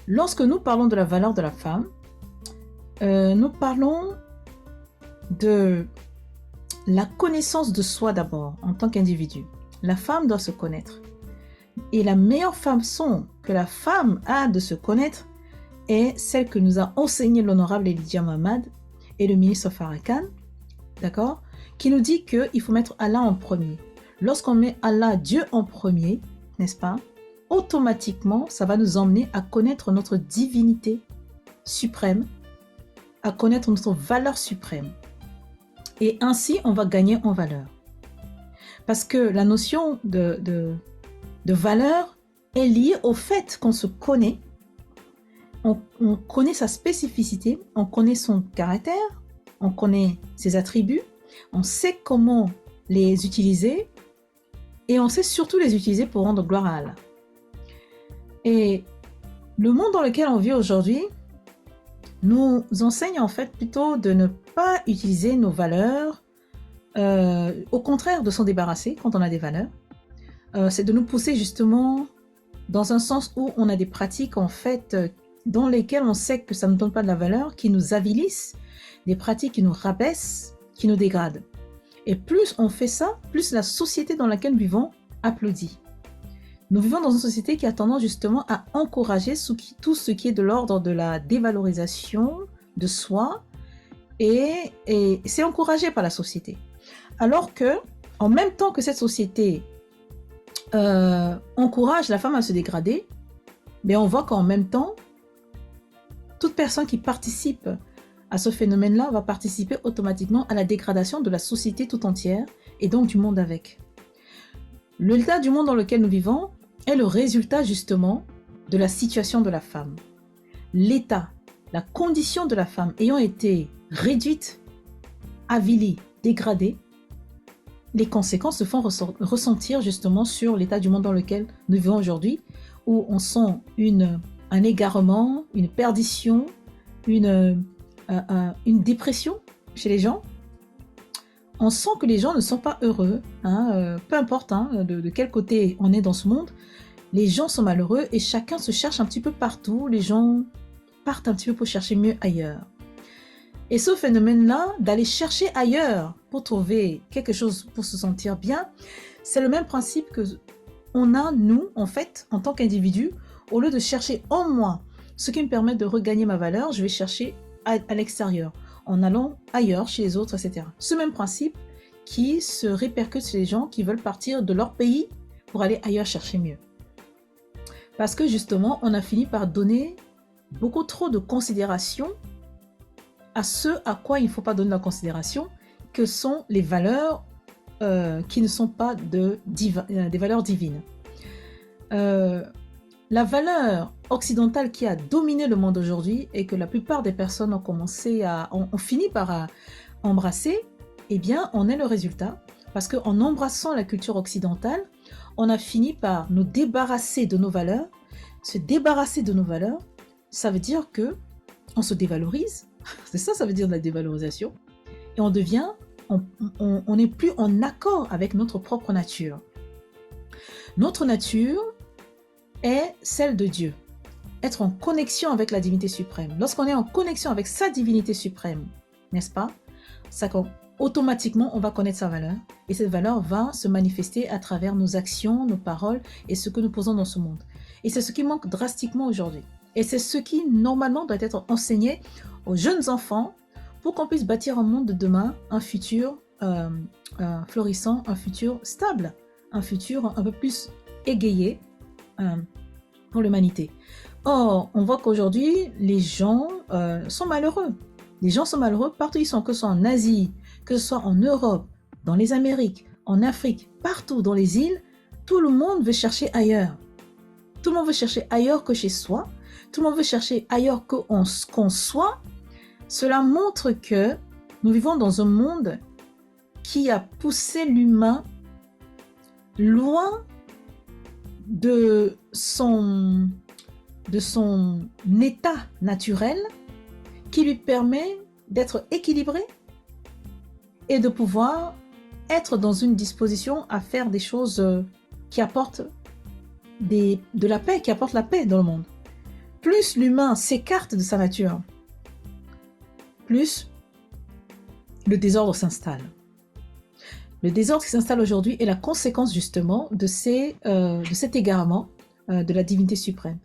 Lorsque nous parlons de la valeur de la femme, nous parlons de la connaissance de soi d'abord, en tant qu'individu. La femme doit se connaître. Et la meilleure façon que la femme a de se connaître est celle que nous a enseignée l'honorable Elijah Muhammad et le ministre Farrakhan, d'accord, qui nous dit qu'il faut mettre Allah en premier. Lorsqu'on met Allah, Dieu en premier, n'est-ce pas, automatiquement, ça va nous emmener à connaître notre divinité suprême, à connaître notre valeur suprême. Et ainsi, on va gagner en valeur. Parce que la notion de valeur est liée au fait qu'on se connaît, on connaît sa spécificité, on connaît son caractère, on connaît ses attributs, on sait comment les utiliser et on sait surtout les utiliser pour rendre gloire à Allah. Et le monde dans lequel on vit aujourd'hui nous enseigne en fait plutôt de ne pas utiliser nos valeurs, au contraire de s'en débarrasser quand on a des valeurs. C'est de nous pousser justement dans un sens où on a des pratiques en fait dans lesquelles on sait que ça ne donne pas de la valeur, qui nous avilissent, des pratiques qui nous rabaissent, qui nous dégradent. Et plus on fait ça, plus la société dans laquelle nous vivons applaudit. Nous vivons dans une société qui a tendance justement à encourager tout ce qui est de l'ordre de la dévalorisation de soi et c'est encouragé par la société. Alors que, en même temps que cette société encourage la femme à se dégrader, mais on voit qu'en même temps, toute personne qui participe à ce phénomène-là va participer automatiquement à la dégradation de la société tout entière et donc du monde avec. L'état du monde dans lequel nous vivons est le résultat justement de la situation de la femme. L'état, la condition de la femme ayant été réduite, avilie, dégradée, les conséquences se font ressentir justement sur l'état du monde dans lequel nous vivons aujourd'hui, où on sent un égarement, une perdition, une dépression chez les gens. On sent que les gens ne sont pas heureux, peu importe de quel côté on est dans ce monde, les gens sont malheureux et chacun se cherche un petit peu partout, les gens partent un petit peu pour chercher mieux ailleurs. Et ce phénomène-là, d'aller chercher ailleurs pour trouver quelque chose pour se sentir bien, c'est le même principe que on a, nous, en fait, en tant qu'individu, au lieu de chercher en moi ce qui me permet de regagner ma valeur, je vais chercher à l'extérieur, en allant ailleurs, chez les autres, etc. Ce même principe qui se répercute chez les gens qui veulent partir de leur pays pour aller ailleurs chercher mieux. Parce que justement, on a fini par donner beaucoup trop de considération à ce à quoi il ne faut pas donner la considération, que sont les valeurs qui ne sont pas des valeurs divines. La valeur occidentale qui a dominé le monde aujourd'hui et que la plupart des personnes ont fini par embrasser, eh bien, on est le résultat. Parce qu'en embrassant la culture occidentale, on a fini par nous débarrasser de nos valeurs. Se débarrasser de nos valeurs, ça veut dire que on se dévalorise. C'est ça, ça veut dire de la dévalorisation. Et on n'est plus en accord avec notre propre nature. Notre nature est celle de Dieu. Être en connexion avec la divinité suprême. Lorsqu'on est en connexion avec sa divinité suprême, n'est-ce pas? Ça, automatiquement, on va connaître sa valeur. Et cette valeur va se manifester à travers nos actions, nos paroles et ce que nous posons dans ce monde. Et c'est ce qui manque drastiquement aujourd'hui. Et c'est ce qui, normalement, doit être enseigné aux jeunes enfants pour qu'on puisse bâtir un monde de demain, un futur florissant, un futur stable, un futur un peu plus égayé pour l'humanité. Or, on voit qu'aujourd'hui, les gens sont malheureux. Les gens sont malheureux partout, ils sont, que ce soit en Asie, que ce soit en Europe, dans les Amériques, en Afrique, partout dans les îles, tout le monde veut chercher ailleurs. Tout le monde veut chercher ailleurs que chez soi. Tout le monde veut chercher ailleurs qu'on soit. Cela montre que nous vivons dans un monde qui a poussé l'humain loin de son état naturel qui lui permet d'être équilibré et de pouvoir être dans une disposition à faire des choses qui apportent de la paix, qui apporte la paix dans le monde. Plus l'humain s'écarte de sa nature, plus le désordre s'installe. Le désordre qui s'installe aujourd'hui est la conséquence justement de cet égarement de la divinité suprême.